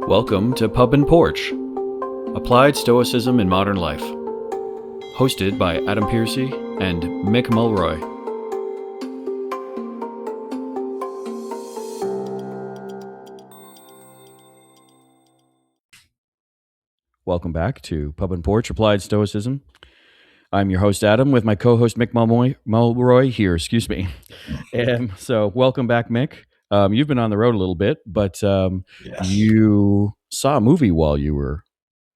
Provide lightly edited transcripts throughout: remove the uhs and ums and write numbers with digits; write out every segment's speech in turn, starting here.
Welcome to Pub and Porch, Applied Stoicism in Modern Life, hosted by Adam Piercy and Mick Mulroy. Welcome back to Pub and Porch, Applied Stoicism. I'm your host, Adam, with my co-host, Mick Mulroy here, excuse me. And so welcome back, Mick. You've been on the road a little bit, but Yes. You saw a movie while you were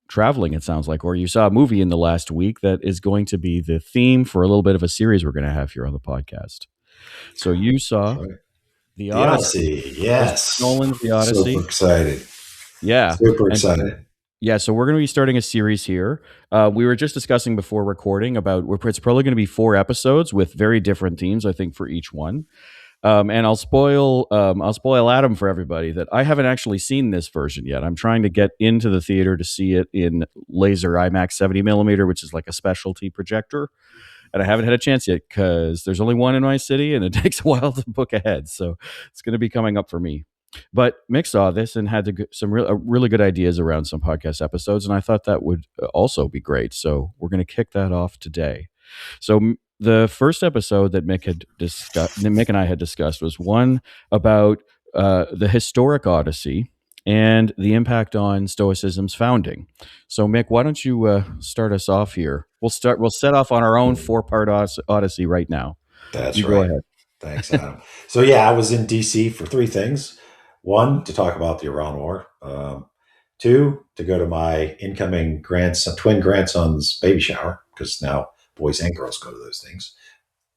traveling, it sounds like, or you saw a movie in the last week that is going to be the theme for a little bit of a series we're going to have here on the podcast. So you saw The Odyssey. Yes. Nolan's The Odyssey. Super excited. Yeah. Super excited. So we're going to be starting a series here. We were just discussing before recording about it's probably going to be 4 episodes with very different themes, I think, for each one. And I'll spoil Adam for everybody that I haven't actually seen this version yet. I'm trying to get into the theater to see it in laser IMAX 70 millimeter, which is like a specialty projector. And I haven't had a chance yet because there's only one in my city and it takes a while to book ahead. So it's going to be coming up for me. But Mick saw this and had some really good ideas around some podcast episodes. And I thought that would also be great. So we're going to kick that off today. So the first episode that Mick and I had discussed was one about the historic Odyssey and the impact on Stoicism's founding. So Mick, why don't you start us off here? We'll set off on our own 4-part Odyssey right now. That's you right. Go ahead. Thanks, Adam. So I was in DC for 3 things. 1, to talk about the Iran War. 2, to go to my incoming twin grandson's baby shower, because now boys and girls go to those things.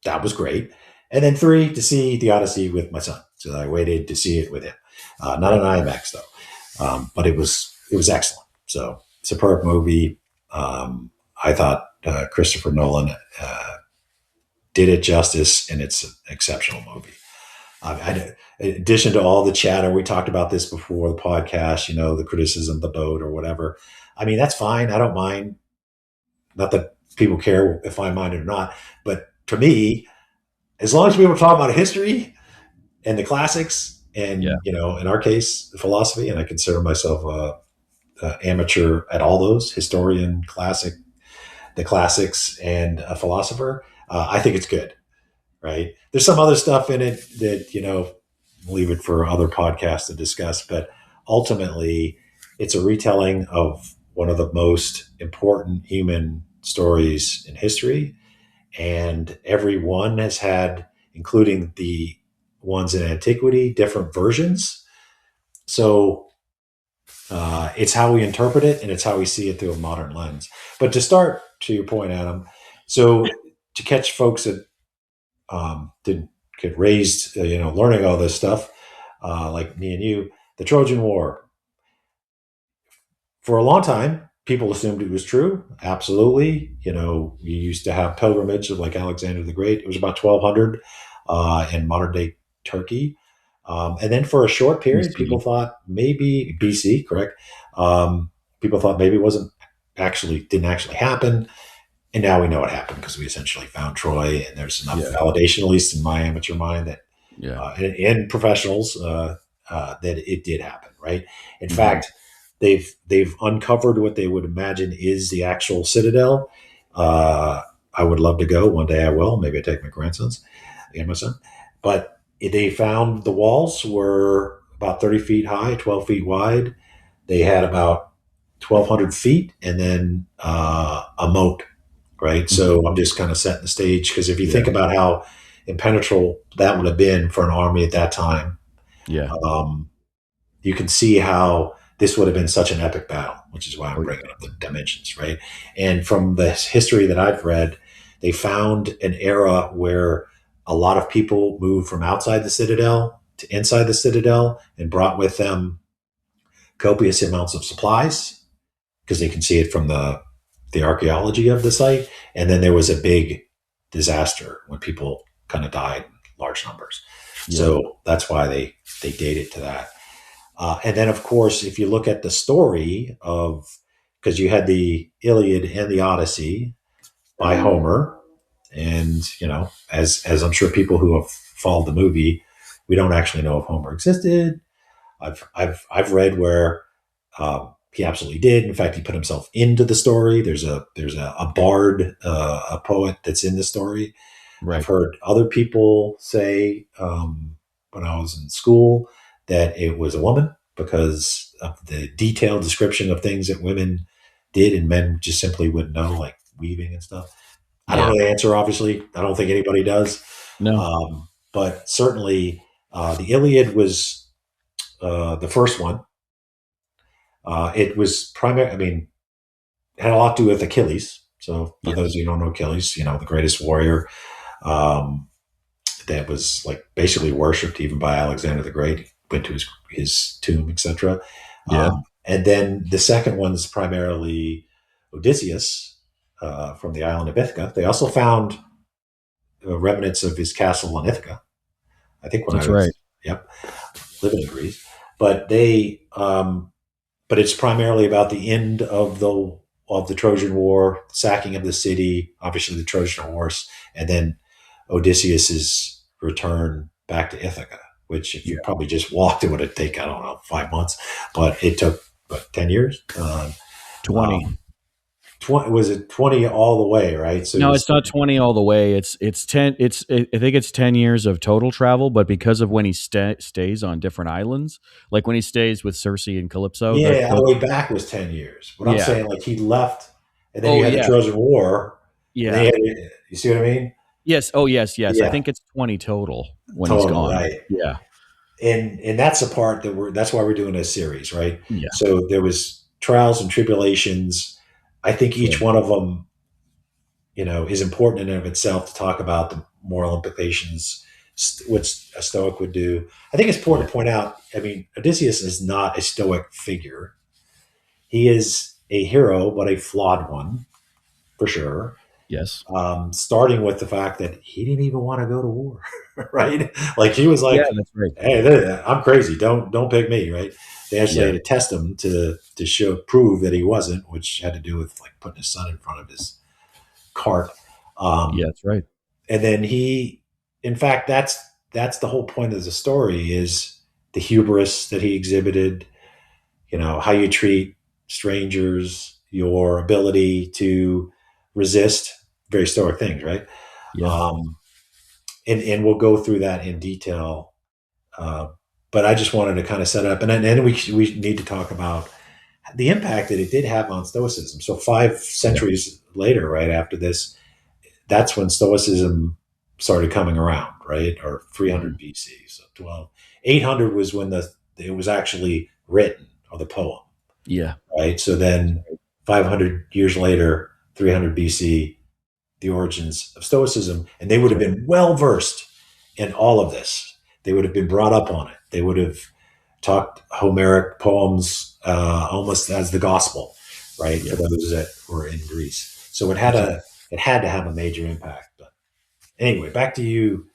That was great. And then 3, to see the Odyssey with my son. So I waited to see it with him. Not an IMAX though, but it was excellent. So superb movie. I thought Christopher Nolan did it justice, and it's an exceptional movie. In addition to all the chatter, we talked about this before the podcast, the criticism of the boat or whatever. I mean, that's fine. I don't mind. Not that people care if I mind it or not, but to me, as long as we were talking about history and the classics and, in our case, the philosophy, and I consider myself a amateur at all those, historian, the classics, and a philosopher, I think it's good. Right. There's some other stuff in it that, leave it for other podcasts to discuss. But ultimately, it's a retelling of one of the most important human stories in history. And every one has had, including the ones in antiquity, different versions. So it's how we interpret it, and it's how we see it through a modern lens. But to start, to your point, Adam, so to catch folks that didn't get raised, learning all this stuff, like me and you, the Trojan War. For a long time, people assumed it was true. Absolutely. You used to have pilgrimage of like Alexander the Great. It was about 1200 in modern day Turkey. And then for a short period, BC. People thought maybe BC, correct? People thought maybe it didn't actually happen. And now we know what happened because we essentially found Troy, and there's enough validation, at least in my amateur mind, that and professionals that it did happen. Right. In fact, they've uncovered what they would imagine is the actual citadel. I would love to go one day. I will. Maybe I take my grandsons and my son. But they found the walls were about 30 feet high, 12 feet wide. They had about 1,200 feet, and then a moat. Right. Mm-hmm. So I'm just kind of setting the stage, because if you think about how impenetrable that would have been for an army at that time, you can see how this would have been such an epic battle, which is why I'm bringing up the dimensions. Right. And from the history that I've read, they found an era where a lot of people moved from outside the citadel to inside the citadel and brought with them copious amounts of supplies, because they can see it from the archaeology of the site. And then there was a big disaster when people kind of died in large numbers. So that's why they date it to that. And then, of course, if you look at the story because you had the Iliad and the Odyssey by Homer, and, as I'm sure people who have followed the movie, we don't actually know if Homer existed. I've read where He absolutely did. In fact, he put himself into the story. There's a bard, a poet that's in the story. I've Right. heard other people say when I was in school that it was a woman because of the detailed description of things that women did and men just simply wouldn't know, like weaving and stuff. I don't Yeah. know the answer, obviously. I don't think anybody does. No. But certainly, the Iliad was the first one. It was primary. I mean, it had a lot to do with Achilles. So, for those of Yes. you who don't know Achilles, the greatest warrior, um, that was like basically worshipped even by Alexander the Great. Went to his tomb, etc. Yeah. And then the second one's primarily Odysseus from the island of Ithaca. They also found remnants of his castle in Ithaca. I think when I That's right. was, yep, living in Greece. But but it's primarily about the end of the Trojan War, sacking of the city, obviously the Trojan horse, and then Odysseus's return back to Ithaca. Which, if you Yeah. probably just walked, it would have taken, I don't know, 5 months, but it took 10 years. 20. 20, was it 20 all the way? Right, so it No, was it's not 20 all the way. It's 10. I think it's 10 years of total travel, but because of when he stays on different islands, like when he stays with Circe and Calypso, yeah, all the way back was 10 years. But I'm yeah. saying, like, he left, and then Oh you had the yeah. Trojan War, and then Yeah. you see what I mean? Yes. Oh yes, yes. I Yeah, think it's 20 total when he's total, gone. right. Yeah. And that's the part that's why we're doing a series, right? Yeah. So there was trials and tribulations. I think each Right. one of them, is important in and of itself to talk about the moral implications, what a Stoic would do. I think it's Yeah. important to point out, I mean, Odysseus is not a Stoic figure. He is a hero, but a flawed one, for sure. Yes. Starting with the fact that he didn't even want to go to war, right? Like, he was Yeah, like, that's right. "Hey, I'm crazy. Don't pick me." Right? They actually Yeah. had to test him to prove that he wasn't, which had to do with like putting his son in front of his cart. Yeah, Um, that's right. and then in fact, that's the whole point of the story, is the hubris that he exhibited. How you treat strangers, your ability to resist, very Stoic things, right? Yeah. Um, and we'll go through that in detail. Uh, but I just wanted to kind of set it up, and then we need to talk about the impact that it did have on Stoicism. So five Yeah. centuries later, right after this, that's when Stoicism started coming around, right? Or Mhm. 300 BC. So 800 was when it was actually written, or the poem, Yeah. right? So then 500 years later, 300 BC, the origins of Stoicism, and they would That's have right. been well versed in all of this. They would have been brought up on it. They would have talked Homeric poems almost as the gospel, right? For Yeah. those that were in Greece. So That's right. it had to have a major impact. But anyway, back to you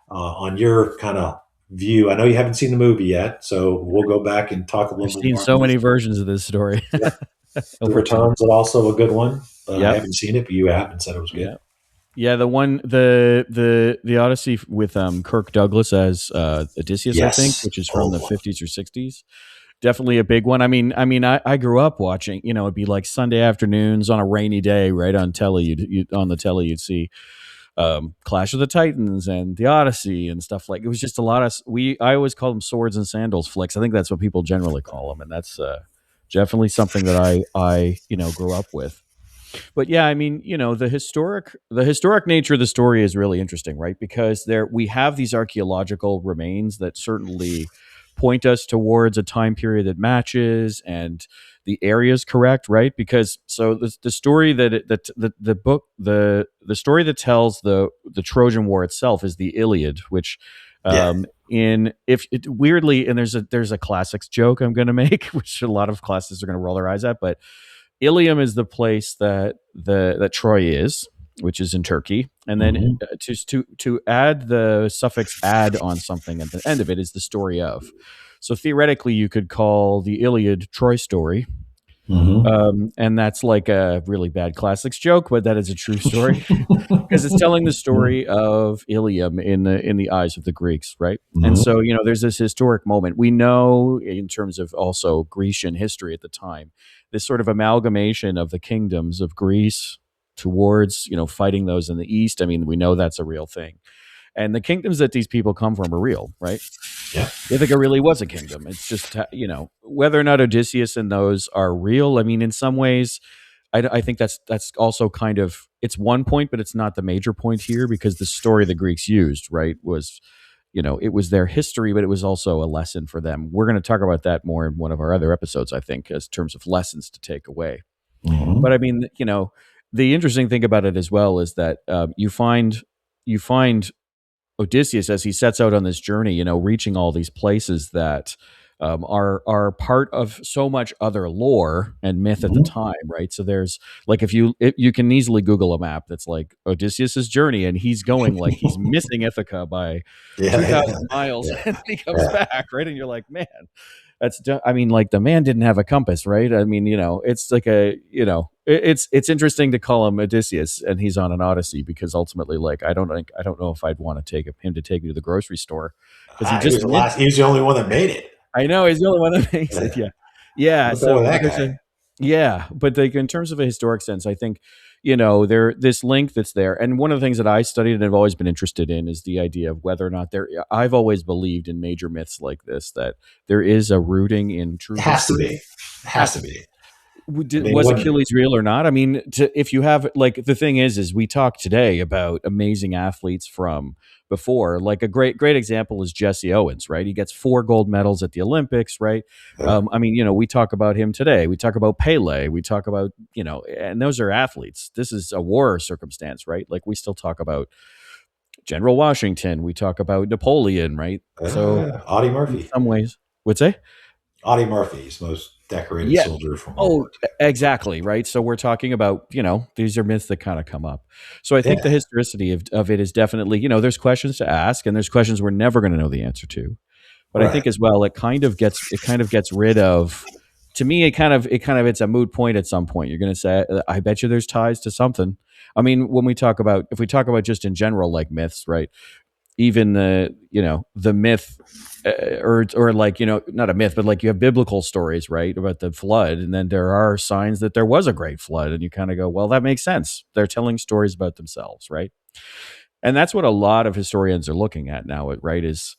on your kind of view. I know you haven't seen the movie yet, so we'll go back and talk a I've little bit seen more so about many this. versions of this story Yeah, The over time. Returns is also a good one. I Yep. haven't seen it, but you have and said it was good. Yeah. Yeah, the Odyssey with Kirk Douglas as Odysseus, I think, Yes. which is from Oh, the 50s or 60s. Definitely a big one. I grew up watching. It'd be like Sunday afternoons on a rainy day, right on telly. On the telly, you'd see Clash of the Titans and the Odyssey and stuff like. It was just a lot of I always call them swords and sandals flicks. I think that's what people generally call them, and that's definitely something that I grew up with. But yeah, the historic nature of the story is really interesting, right? Because there we have these archaeological remains that certainly point us towards a time period that matches, and the area is correct, right? Because so the story the book the story that tells the Trojan War itself is the Iliad, which yeah. in if it weirdly, and there's a classics joke I'm going to make, which a lot of classics are going to roll their eyes at, but Ilium is the place that Troy is, which is in Turkey, and then Mhm. to add the suffix "ad" on something at the end of it is the story of. So theoretically, you could call the Iliad Troy story, And that's like a really bad classics joke, but that is a true story because it's telling the story of Ilium in the eyes of the Greeks, right? And Mhm. so, there's this historic moment. We know in terms of also Grecian history at the time, this sort of amalgamation of the kingdoms of Greece towards, fighting those in the east. I mean, we know that's a real thing. And the kingdoms that these people come from are real, right? Yeah. Ithaca really was a kingdom. It's just, whether or not Odysseus and those are real. I mean, in some ways, I think that's also kind of, it's one point, but it's not the major point here because the story the Greeks used, right, was, it was their history, but it was also a lesson for them. We're going to talk about that more in one of our other episodes, I think, as terms of lessons to take away. But Mhm. I mean, the interesting thing about it as well is that you find Odysseus as he sets out on this journey, reaching all these places that are part of so much other lore and myth at the Mhm. time, right? So there's like if you can easily Google a map that's like Odysseus's journey, and he's going like he's missing Ithaca by Yeah. 2,000 miles, Yeah. and he comes Yeah. back, right? And you're like, man, I mean, like the man didn't have a compass, right? I mean, it's like it's interesting to call him Odysseus and he's on an Odyssey because ultimately, like, I don't know if I'd want to take him to take me to the grocery store because he He just was the missed. last. He was the only one that made it. I know he's the only one that makes it. Yeah. Yeah, yeah. What's up with So that there's guy? a yeah, but like in terms of a historic sense, I think there this link that's there, and one of the things that I studied and have always been interested in is the idea of whether or not there. I've always believed in major myths like this that there is a rooting in true It has to history. be. It has Has to to be. be. I mean, Was when Achilles real or not? I mean, if you have like the thing is we talk today about amazing athletes from before. Like a great example is Jesse Owens, right? He gets 4 gold medals at the Olympics, right? uh, I mean, we talk about him today. We talk about Pele. We talk about and those are athletes. This is a war circumstance, right? Like we still talk about General Washington. We talk about Napoleon, right? So Audie in Murphy. some ways, would say. Audie Murphy's most decorated Yeah. soldier from World Oh, War II. exactly. Right. So we're talking about, these are myths that kind of come up. So I think the Yeah. historicity of it is definitely, there's questions to ask and there's questions we're never going to know the answer to. But I Right. think as well, it kind of gets rid of, to me, it's a moot point at some point. You're going to say, I bet you there's ties to something. I mean, if we talk about just in general, like myths, right? Even the myth or like not a myth but like you have biblical stories right about the flood and then there are signs that there was a great flood and you kind of go well that makes sense they're telling stories about themselves right and that's what a lot of historians are looking at now right is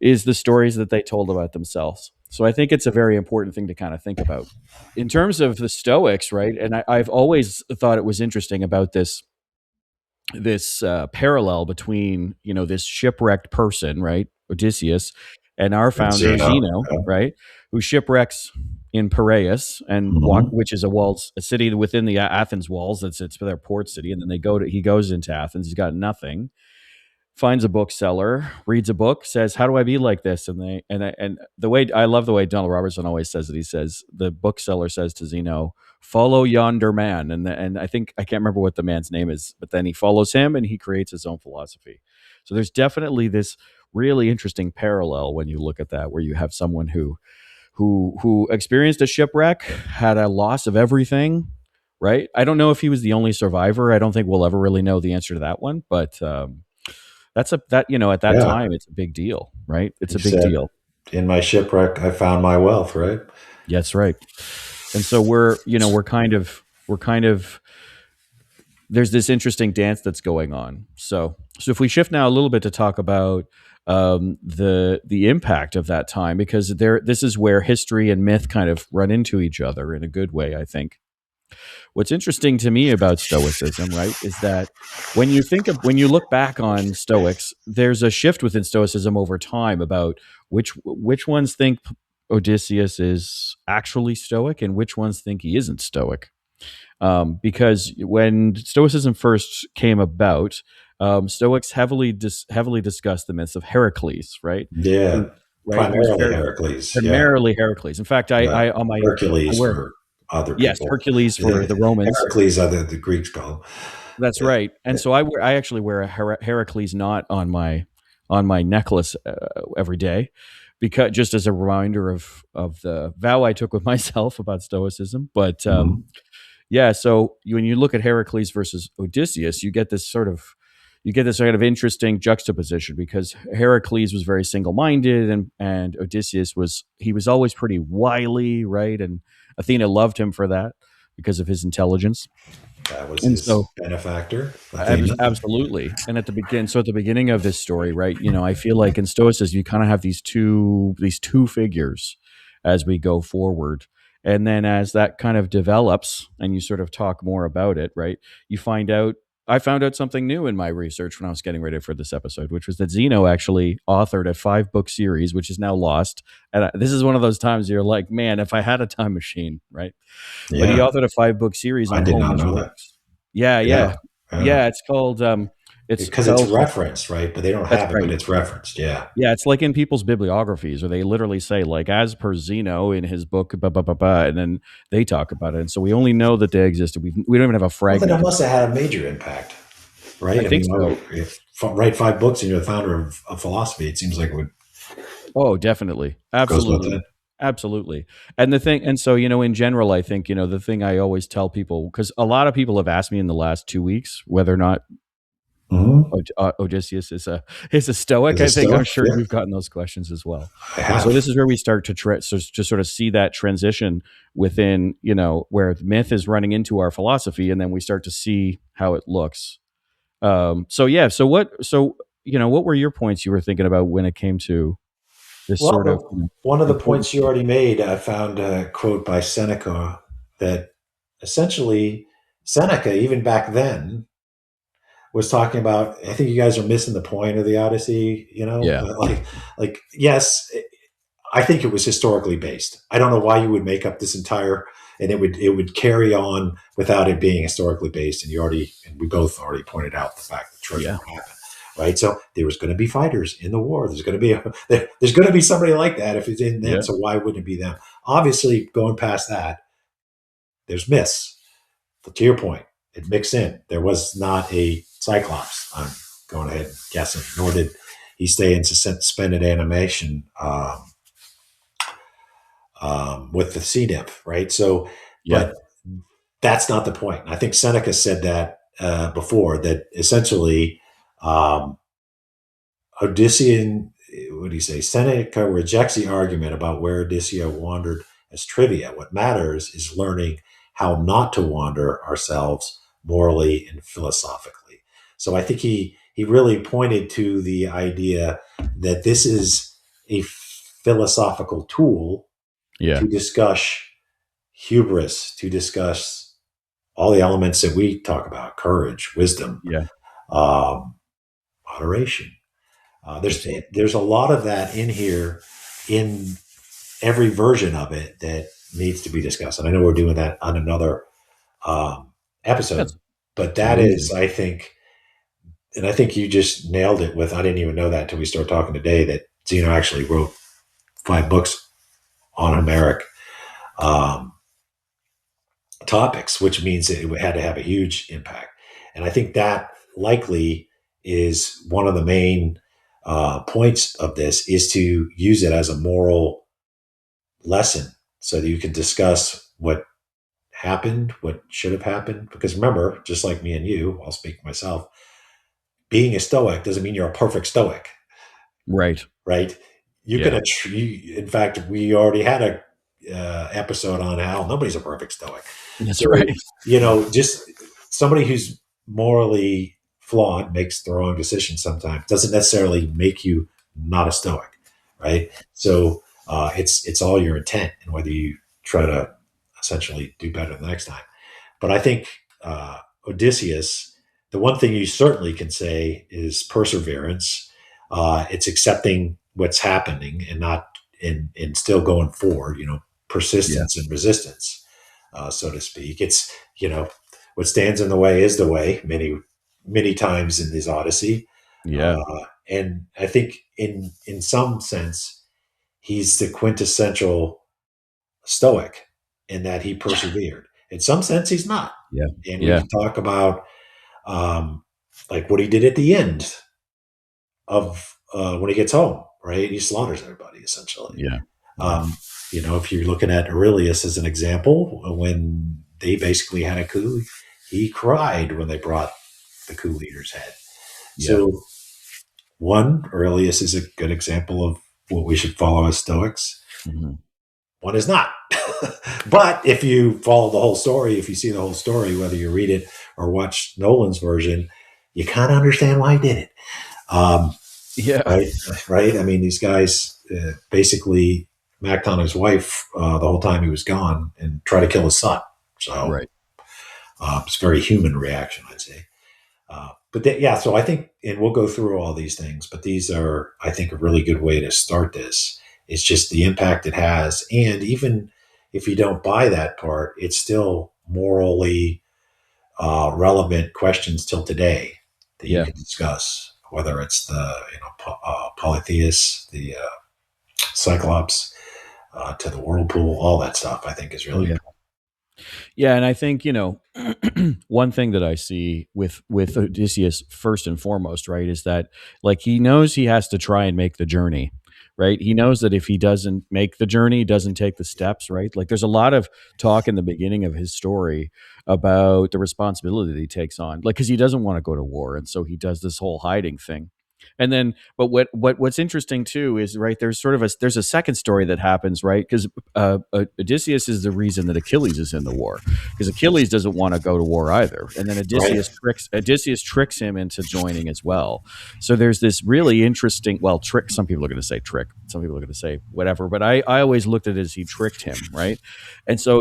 the stories that they told about themselves so I think it's a very important thing to kind of think about in terms of the Stoics right and I've always thought it was interesting about this parallel between this shipwrecked person, right, Odysseus, and our And founder Zeno. Zeno, right, who shipwrecks in Piraeus and Mhm. which is a city within the Athens walls. It's their port city, and then he goes into Athens. He's got nothing, finds a bookseller, reads a book, says, "How do I be like this?" And the way I love the way Donald Robertson always says it. He says the bookseller says to Zeno, "Follow yonder man," and I think I can't remember what the man's name is, but then he follows him and he creates his own philosophy. So there's definitely this really interesting parallel when you look at that, where you have someone who experienced a shipwreck, had a loss of everything. Right. I don't know if he was the only survivor. I don't think we'll ever really know the answer to that one, but at that Yeah. time it's a big deal, right? It's He a big said, deal. "In my shipwreck, I found my wealth." Right. Yeah, that's right. And so we're kind of there's this interesting dance that's going on. So if we shift now a little bit to talk about the impact of that time, because this is where history and myth kind of run into each other in a good way, I think. What's interesting to me about Stoicism, right, is that when you look back on Stoics, there's a shift within Stoicism over time about which ones think Odysseus is actually Stoic and which ones think he isn't Stoic. Because when Stoicism first came about, Stoics heavily discussed the myths of Heracles, right? Yeah. Who, right, who's Primarily very Heracles. Yeah. primarily Heracles. In fact, Yeah. I on my I Hercules wear for other yes people. Hercules for Yeah. the Romans. Heracles, other the Greeks call him. That's Yeah. right. And so I actually wear a Heracles knot on my necklace every day. because just as a reminder of the vow I took with myself about Stoicism. But Mhm. yeah, so when you look at Heracles versus Odysseus, you get this kind of interesting juxtaposition because Heracles was very single-minded, and Odysseus was always pretty wily, right? And Athena loved him for that because of his intelligence. That was And his so benefactor, Athena. absolutely. And at the beginning of this story, right? I feel like in Stoicism you kind of have these two figures as we go forward. And then as that kind of develops and you sort of talk more about it, right? You find out I found out something new in my research when I was getting ready for this episode, which was that Zeno actually authored a 5-book series, which is now lost. And this is one of those times you're like, man, if I had a time machine, right? But he Yeah, authored a 5-book series I on did not Homer's know that. works. Yeah, Yeah, yeah. yeah. Yeah, it's called it's Because it's called referenced, right? But they don't that's have it, but right. it's referenced. Yeah. Yeah, it's like in people's bibliographies where they literally say like as per Zeno in his book blah, blah, blah, blah, and then they talk about it. And so we only know that they existed. We don't even have a Well, then it fragment of must have had a major impact, I right? I think mean, so. if write 5 books and you're the founder of philosophy, it seems like it would Oh, definitely. goes without Absolutely. that. Absolutely. And so, in general, I think, the thing I always tell people, because a lot of people have asked me in the last 2 weeks whether or not Mm-hmm. Odysseus is a Stoic. Is it I think I'm Stoic? sure Yeah, you've gotten those questions as well. I So have. this is where we start to sort of see that transition within, where myth is running into our philosophy, and then we start to see how it looks. So yeah, what were your points you were thinking about when it came to this Well, sort of one of the important points you already made, I found a quote by Seneca that essentially Seneca, even back then, was talking about. I think you guys are missing the point of the Odyssey. Yeah, Like yes, I think it was historically based. I don't know why you would make up this entire, and it would carry on without it being historically based. And we both already pointed out the fact that Trojan yeah, War happened, right? So there was going to be fighters in the war. There's going to be somebody like that if it's in them. yeah, So why wouldn't it be them? Obviously, going past that, there's myths. But to your point, it mixed in. There was not a Cyclops. I'm going ahead and guessing, nor did he stay in suspended animation. With the sea nymph, right? So, yeah, but that's not the point. I think Seneca said that before, that essentially um, Odyssean, what do you say? Seneca rejects the argument about where Odysseus wandered as trivia. What matters is learning how not to wander ourselves morally and philosophically. So I think he really pointed to the idea that this is a philosophical tool yeah, to discuss hubris, to discuss all the elements that we talk about: courage, wisdom, yeah. um, moderation. Absolutely. There's a lot of that in here, in every version of it, that needs to be discussed. And I know we're doing that on another episode, That's but it's that is, amazing. I think, and I think you just nailed it with. I didn't even know that until we started talking today, that Zeno actually wrote 5 books on Homeric um, topics, which means that it had to have a huge impact. And I think that likely is one of the main points of this, is to use it as a moral lesson so that you can discuss what happened, what should have happened. Because remember, just like me and you, I'll speak for myself, being a Stoic doesn't mean you're a perfect Stoic, Right. right? You can, Yeah. in fact, we already had a episode on how nobody's a perfect Stoic. That's So, right. just somebody who's morally flawed makes the wrong decision sometimes doesn't necessarily make you not a Stoic, right? So it's all your intent and whether you try to essentially do better the next time. But I think Odysseus, the one thing you certainly can say is perseverance. It's accepting what's happening and not and still going forward. Yeah. Persistence and resistance, so to speak. It's what stands in the way is the way. Many times in this Odyssey, Yeah. and I think in some sense he's the quintessential Stoic in that he persevered. In some sense, he's not. Yeah. And we Yeah. can talk about like what he did at the end of when he gets home, right? He slaughters everybody essentially. Yeah. Yeah. Um, if you're looking at Aurelius as an example, when they basically had a coup, he cried when they brought the coup leader's head. Yeah. So, one, Aurelius is a good example of what we should follow as Stoics. Mhm. One is not. But if you follow the whole story, if you see the whole story, whether you read it or watch Nolan's version, you kind of understand why he did it. Um, Yeah. right? Right? I mean, these guys basically macked on his wife the whole time he was gone and tried to kill his son. So Right. it's a very human reaction, I'd say. Yeah, so I think, and we'll go through all these things, but these are, I think, a really good way to start this. It's just the impact it has. And even if you don't buy that part, it's still morally relevant questions till today that you Yeah. can discuss, whether it's the Polytheus, the Cyclops, to the whirlpool, all that stuff. I think is Oh really yeah. Yeah, and I think one thing that I see with Odysseus first and foremost, right, is that like he knows he has to try and make the journey, right? He knows that if he doesn't make the journey, doesn't take the steps, right? Like there's a lot of talk in the beginning of his story about the responsibility that he takes on, like because he doesn't want to go to war, and so he does this whole hiding thing. And then, but what's interesting too is right there's sort of there's a second story that happens right because Odysseus is the reason that Achilles is in the war because Achilles doesn't want to go to war either, and then right. Odysseus tricks him into joining as well. So there's this really interesting trick. Some people are going to say trick, some people are going to say whatever, but I always looked at it as he tricked him, right? And so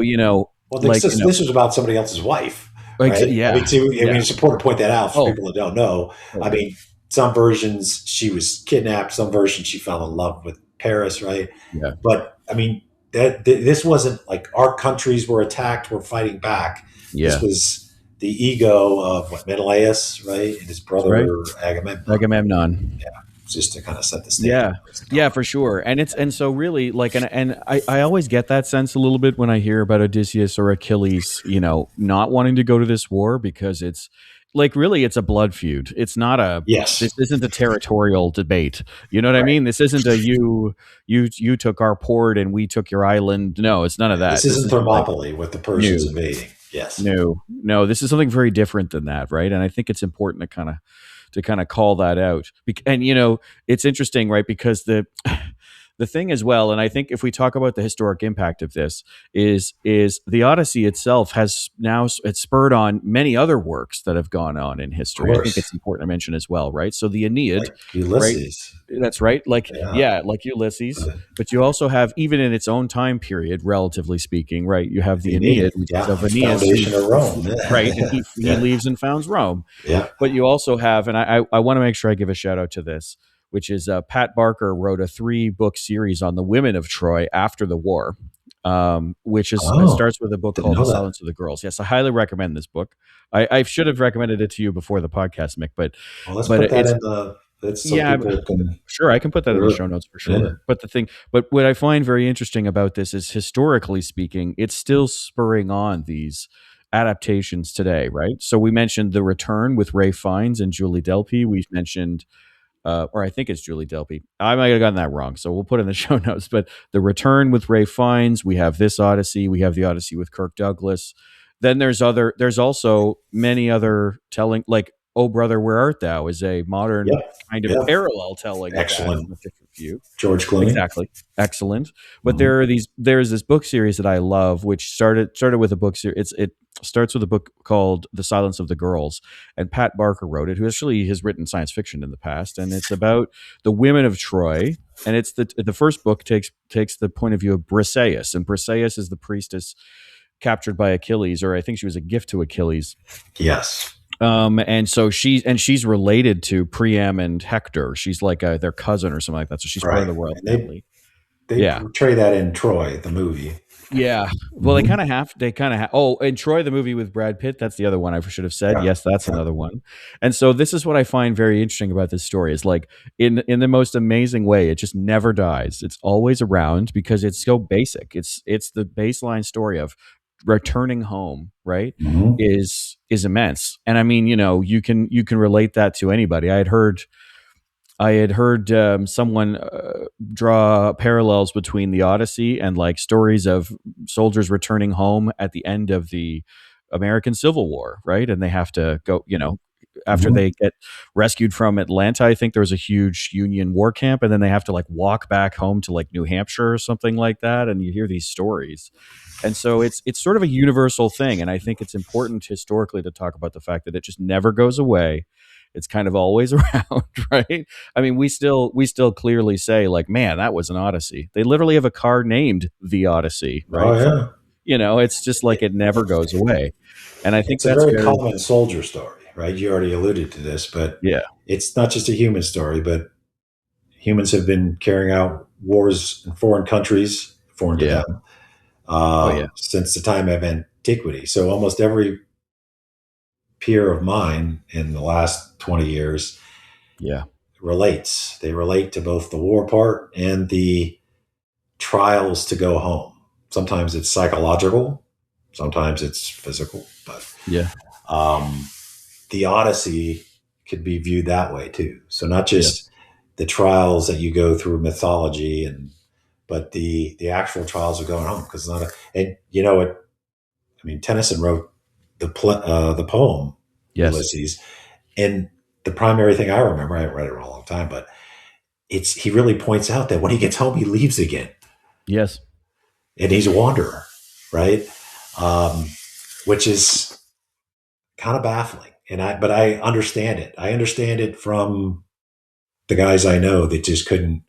Well, this was about somebody else's wife, right? I yeah, mean, yeah, it's important to point that out for oh, people that don't know. I totally, mean, some versions she was kidnapped, some versions she fell in love with Paris, right? yeah, But I mean, this wasn't like our countries were attacked, we're fighting back. This yeah, was the ego of Menelaus, right, and his that's brother right, Agamemnon, Agamemnon. just to kind of set the stage of Yeah. where it's Yeah, going. for sure. And so really like and I always get that sense a little bit when I hear about Odysseus or Achilles, not wanting to go to this war because it's like really it's a blood feud. It's not this Yes, isn't a territorial debate. You know what I right. mean? This isn't a you took our port and we took your island. No, it's none of This that. This isn't is like Thermopylae with the Persians new. invading. Yes, No, no, this is something very different than that, right? And I think it's important to kind of call that out. And it's interesting, right? Because the thing as well, and I think if we talk about the historic impact of this, is the Odyssey itself has now it's spurred on many other works that have gone on in of history. I think course. it's important to mention as well, right? So the Aeneid, Like right? Ulysses. That's right. Like Yeah. yeah, like Ulysses, Uh, but you also have even in its own time period, relatively speaking, right? You have the the Aeneid. Aeneid, which is Yeah. of Aeneas, Foundation of Rome. right, and he Yeah. leaves and founds Rome. Yeah. But you also have, and I want to make sure I give a shout out to this, which is Pat Barker wrote a 3-book series on the women of Troy after the war, which is Oh, starts with a book didn't called know The that. Silence of the Girls. Yes, I highly recommend this book. I should have recommended it to you before the podcast, Mick, Well, let's but put that it's in the. That's so yeah, people can. sure, I can put that in the show notes for Yeah. sure. But what I find very interesting about this is historically speaking, it's still spurring on these adaptations today, right? So we mentioned The Return with Ray Fiennes and Julie Delpy. We mentioned, or I think it's Julie Delpy. I might have gotten that wrong, so we'll put it in the show notes. But The Return with Ray Fiennes. We have this Odyssey. We have the Odyssey with Kirk Douglas. Then there's also many other telling, like Oh Brother, Where Art Thou is a modern Yep. kind of Yep. parallel telling of that Excellent. from a different view. George Clooney. Exactly. Excellent. But Mhm. there's this book series that I love, which started with a book series. It starts with a book called The Silence of the Girls, and Pat Barker wrote it, who actually has written science fiction in the past, and it's about the women of Troy. And it's the first book takes the point of view of Briseis, and Briseis is the priestess captured by Achilles, or I think she was a gift to Achilles. Yes. And so she's related to Priam and Hector. She's like their cousin or something like that. So she's part of Right. the royal And family. they Yeah. portray that in Troy, the movie. Yeah. Well, Mhm. they kind of have. Oh, and Troy, the movie with Brad Pitt, that's the other one I should have said. Yeah. Yes, that's Yeah. another one. And so this is what I find very interesting about this story is like in the most amazing way, it just never dies. It's always around because it's so basic. It's the baseline story of returning home, right? Mhm. Is immense. And I mean, you can relate that to anybody. I had heard I had heard someone draw parallels between the Odyssey and like stories of soldiers returning home at the end of the American Civil War, right? And they have to go, after Mhm. they get rescued from Atlanta, I think there was a huge Union war camp, and then they have to like walk back home to like New Hampshire or something like that. And you hear these stories. And so it's sort of a universal thing. And I think it's important historically to talk about the fact that it just never goes away. It's kind of always around, right? I mean, we still clearly say like, man, that was an Odyssey. They literally have a car named the Odyssey, Oh right? yeah, It's just like it never goes away. And I think it's a that's very very, common soldier story, right? You already alluded to this, but yeah, it's not just a human story, but humans have been carrying out wars in foreign countries, foreign to yeah, them, oh yeah, since the time of antiquity. So almost every peer of mine in the last 20 years yeah, relates. They relate to both the war part and the trials to go home. Sometimes it's psychological, sometimes it's physical, but yeah, um, the Odyssey could be viewed that way too. So not yeah, just the trials that you go through mythology and but the actual trials of going home because not a, and you know it. I mean, Tennyson wrote the poem yes, Ulysses, and the primary thing I remember, I haven't read it in a long time, but it's he really points out that when he gets home, he leaves again, yes, and he's a wanderer, right? Um, which is kind of baffling, but I understand it. I understand it from the guys I know that just couldn't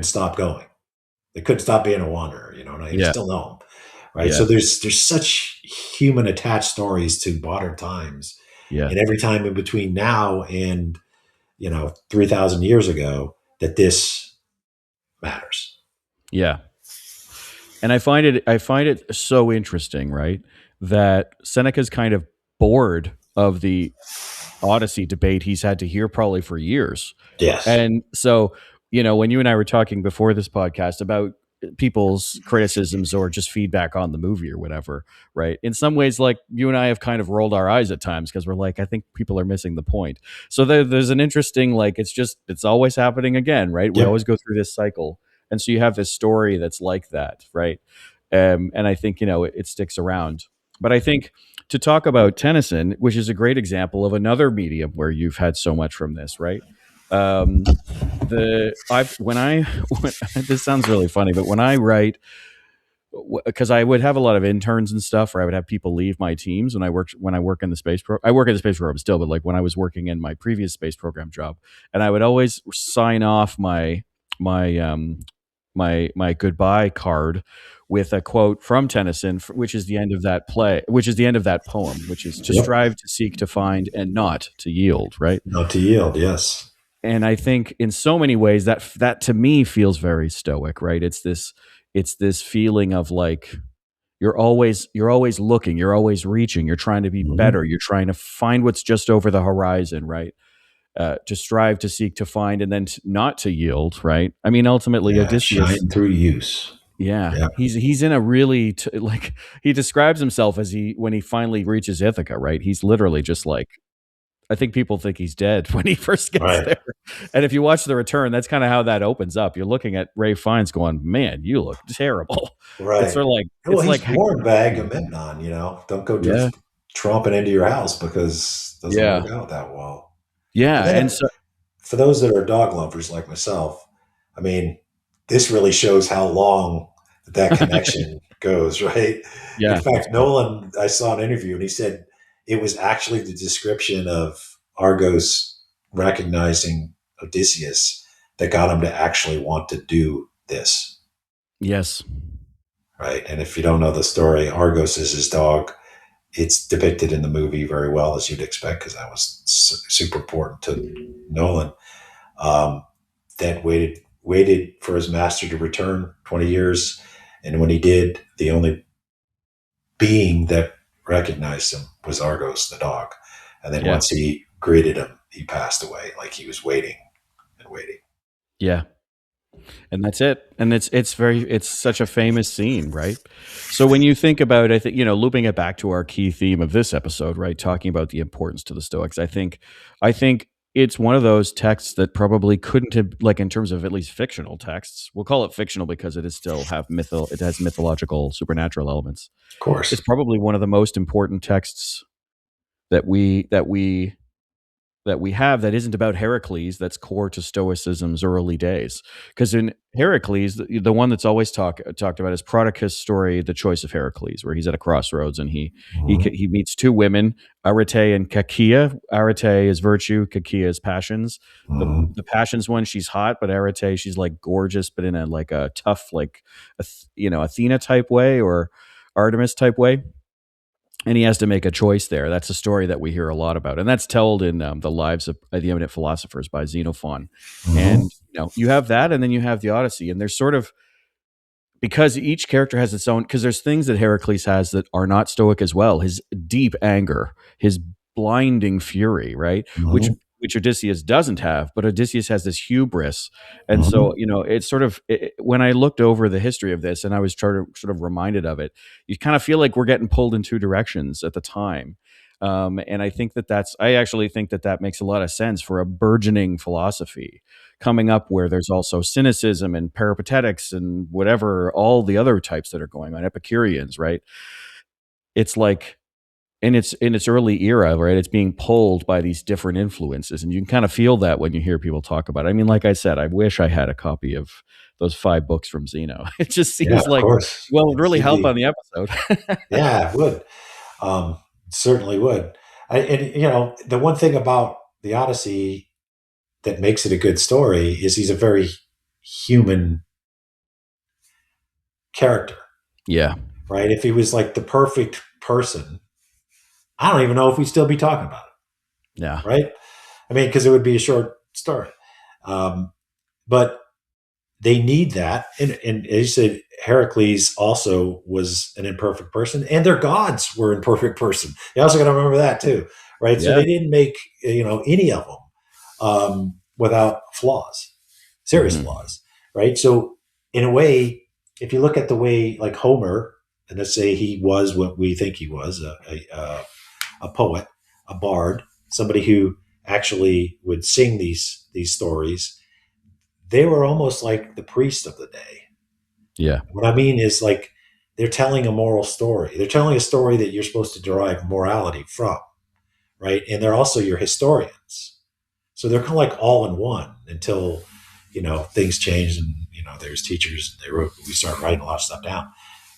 stop going. They couldn't stop being a wanderer, and I yeah, still know them, right? So yeah, there's such human attached stories to modern times, yeah, and every time in between now and 3,000 years ago that this matters. yeah. And I find it so interesting, right? That Seneca's kind of bored of the Odyssey debate he's had to hear probably for years. Yes. And so, when you and I were talking before this podcast about people's criticisms or just feedback on the movie or whatever, right? In some ways, like you and I have kind of rolled our eyes at times because we're like, I think people are missing the point. So there's an interesting, like, it's always happening again, right? We always Yep. go through this cycle. And so you have this story that's like that, right? And I think, it sticks around. But I think to talk about Tennyson, which is a great example of another medium where you've had so much from this, right? Um, the I've when I when, this sounds really funny, but when I write, because I would have a lot of interns and stuff, or I would have people leave my teams when I work in the I work in the space program still, but like when I was working in my previous space program job, and I would always sign off my my goodbye card with a quote from Tennyson, which is the end of that which is the end of that poem, which is to Yep. strive, to seek, to find, and not to yield, right? Not to yield. Yes. And I think in so many ways that to me feels very stoic, right? It's this feeling of like you're always looking, you're always reaching, you're trying to be Hmm. better, you're trying to find what's just over the horizon, right? To strive, to seek, to find, and then not to yield, right? I mean, ultimately, Yeah. Odysseus, Shine through use. yeah, Yeah. he's in a really like he describes himself as when he finally reaches Ithaca, right? He's literally just like I think people think he's dead when he first gets Right. there. And if you watch The Return, that's kind of how that opens up. You're looking at Ray Fiennes going, "Man, you look terrible." It's Right. sort of like Well, it's like he's warned by Agamemnon, don't go yeah, just tromping into your house because it doesn't yeah, work out that well. yeah, And then and so for those that are dog lovers like myself, I mean, this really shows how long that connection goes, right? In yeah, fact, Nolan, I saw an interview and he said it was actually the description of Argos recognizing Odysseus that got him to actually want to do this, yes, right? And if you don't know the story, Argos is his dog. It's depicted in the movie very well, as you'd expect, because that was super important to Nolan. Um, that waited for his master to return 20 years, and when he did, the only being that recognized him was Argos, the dog. And then yeah, once he greeted him, he passed away, like he was waiting and waiting. yeah, and that's it. And it's such a famous scene, right? So when you think about, I think looping it back to our key theme of this episode, right, talking about the importance to the Stoics, I think it's one of those texts that probably couldn't have, like, in terms of at least fictional texts. We'll call it fictional because it is still it has mythological supernatural elements. Of course. It's probably one of the most important texts that we have that isn't about Heracles, that's core to Stoicism's early days. Because in Heracles, the one that's always talked about is Prodicus' story, The Choice of Heracles, where he's at a crossroads and he meets two women, Arete and Kakia. Arete is virtue, Kakia is passions. The passions one, she's hot, but Arete, she's like gorgeous, but in a like a tough, like Athena type way or Artemis type way, and he has to make a choice there. That's a story that we hear a lot about, and that's told in the Lives of the Eminent Philosophers by Xenophon. And you have that, and then you have the Odyssey, and there's sort of, because each character has its own, because there's things that Heracles has that are not Stoic as well. His deep anger, his blinding fury, right? Which Odysseus doesn't have, but Odysseus has this hubris. And so, it's sort of, when I looked over the history of this and I was sort of reminded of it, you kind of feel like we're getting pulled in two directions at the time. And I actually think that makes a lot of sense for a burgeoning philosophy coming up, where there's also cynicism and peripatetics and whatever, all the other types that are going on, Epicureans, right? It's like, in its early era, right? It's being pulled by these different influences, and you can kind of feel that when you hear people talk about it. I mean, like I said, I wish I had a copy of those 5 books from Zeno. It just seems Of course. well, it would really help on the episode. Yeah, it would. Certainly would. And the one thing about the Odyssey that makes it a good story is he's a very human character. Yeah. Right? If he was like the perfect person, I don't even know if we'd still be talking about it. Yeah. Right? I mean, because it would be a short story. But they need that. And as you said, Heracles also was an imperfect person, and their gods were imperfect person. You also got to remember that too, right? Yeah. So they didn't make any of them without flaws, serious flaws, right? So in a way, if you look at the way, like Homer, and let's say he was what we think he was, a poet, a bard, somebody who actually would sing these stories. They were almost like the priest of the day. Yeah. What I mean is, like, they're telling a moral story. They're telling a story that you're supposed to derive morality from, right? And they're also your historians. So they're kind of like all in one until, things change and, there's teachers, we start writing a lot of stuff down.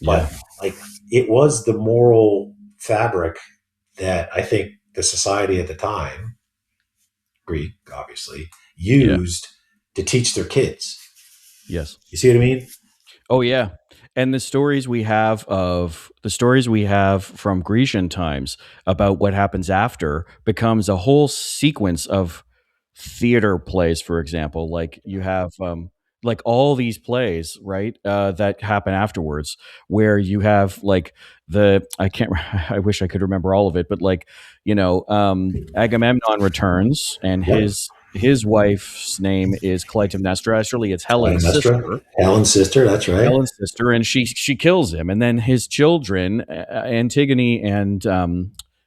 But like, it was the moral fabric that I think the society at the time, Greek, obviously, used to teach their kids. Yes. You see what I mean? Oh yeah. And the stories we have from Grecian times about what happens after becomes a whole sequence of theater plays, for example. Like you have like all these plays, right, that happen afterwards, where you have like I wish I could remember all of it, but like, Agamemnon returns, and his wife's name is Clytemnestra. Actually, it's Helen's sister. Helen's sister, that's right. Helen's sister, and she kills him. And then his children, Antigone and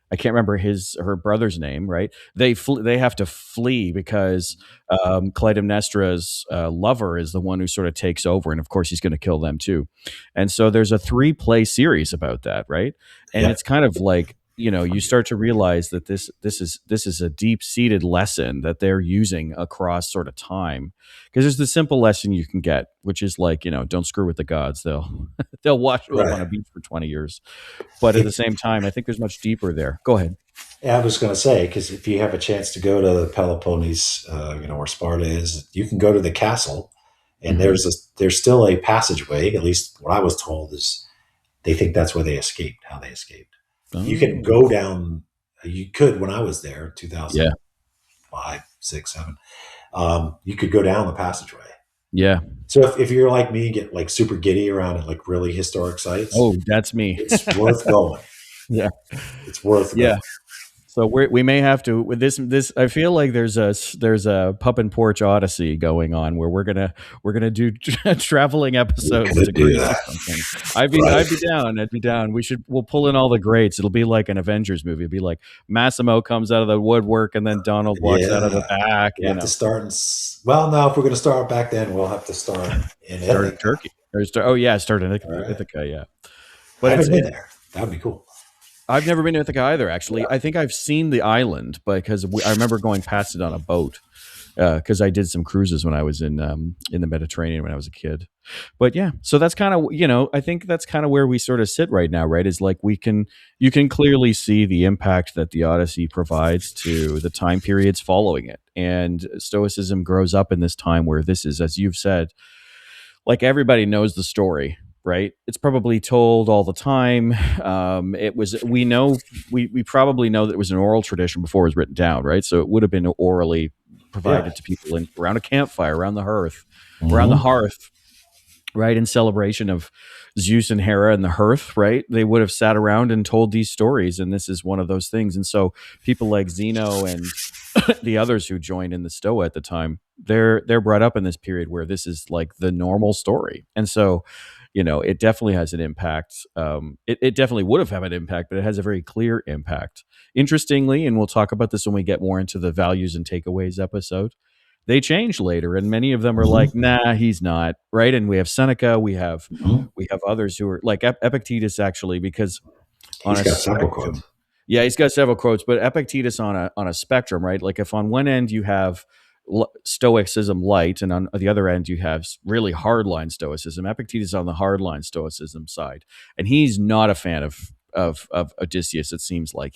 I can't remember her brother's name, right? They have to flee because Clytemnestra's lover is the one who sort of takes over, and of course he's going to kill them too. And so there's a 3-play series about that, right? And it's kind of like, you start to realize that this is a deep-seated lesson that they're using across sort of time. Because there's the simple lesson you can get, which is like, don't screw with the gods. They'll watch you up on a beach for 20 years. But at the same time, I think there's much deeper there. Go ahead. Yeah, I was going to say, because if you have a chance to go to the Peloponnese, where Sparta is, you can go to the castle, and there's still a passageway. At least what I was told is they think that's where they escaped, how they escaped. Oh. You can go down. You could, when I was there, 2005, 6, 7. You could go down the passageway. Yeah. So if you're like me, get like super giddy around at like really historic sites. Oh, that's me. It's worth going. Yeah. It's worth going. Yeah. So we may have to with this. I feel like there's a Pup and Porch Odyssey going on where we're gonna do traveling We episodes to could do Greece or that. something. I'd be Right. I'd be down. I'd be down. We'll pull in all the greats. It'll be like an Avengers movie. It'll be like Massimo comes out of the woodwork and then Donald walks out of the Yeah. back. We have to start well, no, if we're going to start back then, we'll have to start in Start in Ithaca. Turkey. Oh yeah, start in All right. Ithaca. Yeah, I but haven't been there. That would be cool. I've never been to Ithaca either. Yeah. Actually, I think I've seen the island because I remember going past it on a boat because I did some cruises when I was in the Mediterranean when I was a kid. But yeah, so that's kind of I think that's kind of where we sort of sit right now, right? Is like you can clearly see the impact that the Odyssey provides to the time periods following it, and Stoicism grows up in this time where this is, as you've said, like everybody knows the story, right? It's probably told all the time. It was we probably know that it was an oral tradition before it was written down, right? So it would have been orally Yeah. provided to people around a campfire, around the Mhm. hearth, right? In celebration of Zeus and Hera and the hearth, right? They would have sat around and told these stories, and this is one of those things. And so people like Zeno and the others who joined in the Stoa at the time, they're brought up in this period where this is like the normal story. And so, it definitely has an impact. It definitely would have had an impact, but it has a very clear impact. Interestingly, and we'll talk about this when we get more into the values and takeaways episode, they change later, and many of them are Mhm. like, nah, he's not, right? And we have Seneca, Mhm. we have others who are like Epictetus, actually, because on He's a got several quotes. spectrum. Yeah, he's got several quotes, but Epictetus on a spectrum, right? Like if on one end you have Stoicism light, and on the other end you have really hardline Stoicism. Epictetus is on the hardline Stoicism side, and he's not a fan of Odysseus. It seems like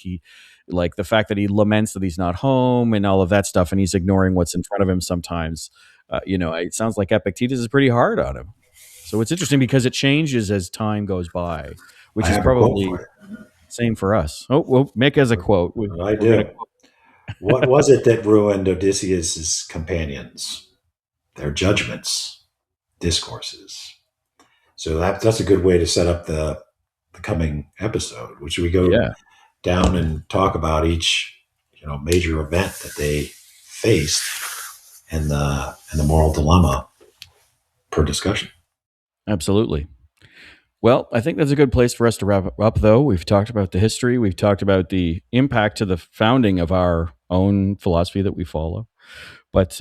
like the fact that he laments that he's not home and all of that stuff, and he's ignoring what's in front of him sometimes. It sounds like Epictetus is pretty hard on him. So it's interesting because it changes as time goes by, I which is have a quote probably for same for us. Oh, well, Mick has a you. quote. I We're going to do. What was it that ruined Odysseus's companions? Their judgments, discourses. So that's a good way to set up the coming episode, which we go Yeah, down and talk about each major event that they faced and the moral dilemma per discussion. absolutely. Well, I think that's a good place for us to wrap up, though. We've talked about the history. We've talked about the impact to the founding of our own philosophy that we follow. But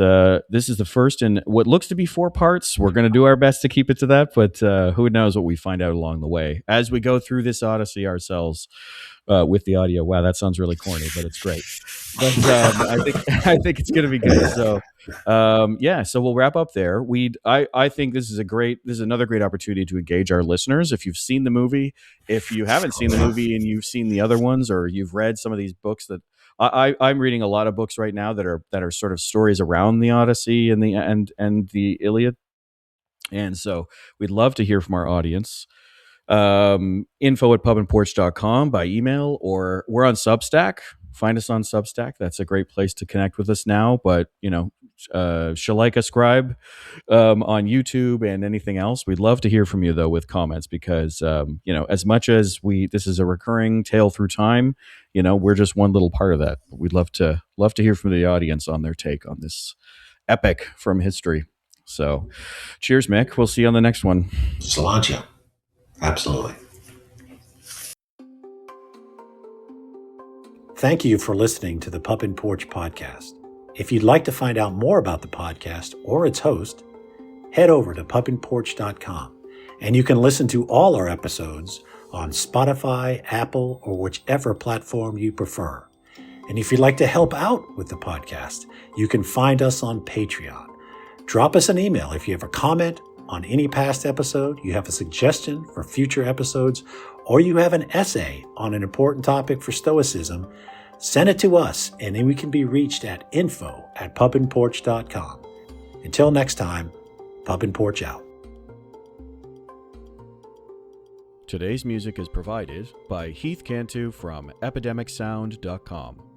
this is the first in what looks to be 4 parts. We're going to do our best to keep it to that, but who knows what we find out along the way as we go through this Odyssey ourselves with the audio. Wow, that sounds really corny, but it's great. But I think it's going to be good. So yeah, so we'll wrap up there. I think this is another great opportunity to engage our listeners. If you've seen the movie, if you haven't seen the movie and you've seen the other ones, or you've read some of these books that I'm reading a lot of books right now that are sort of stories around the Odyssey and the Iliad, and so we'd love to hear from our audience. Info@pubandporch.com by email, or we're on Substack. Find us on Substack. That's a great place to connect with us now. But Shalika Scribe on YouTube and anything else. We'd love to hear from you though with comments because as much as this is a recurring tale through time, we're just one little part of that. We'd love to hear from the audience on their take on this epic from history. So, cheers, Mick. We'll see you on the next one. Cilantro. Absolutely. Thank you for listening to the Pup and Porch podcast. If you'd like to find out more about the podcast or its host, head over to pupandporch.com, and you can listen to all our episodes on Spotify, Apple, or whichever platform you prefer. And if you'd like to help out with the podcast, you can find us on Patreon. Drop us an email if you have a comment on any past episode, you have a suggestion for future episodes, or you have an essay on an important topic for Stoicism. Send it to us, and then we can be reached at info@pupandporch.com. Until next time, Pup and Porch out. Today's music is provided by Heath Cantu from epidemicsound.com.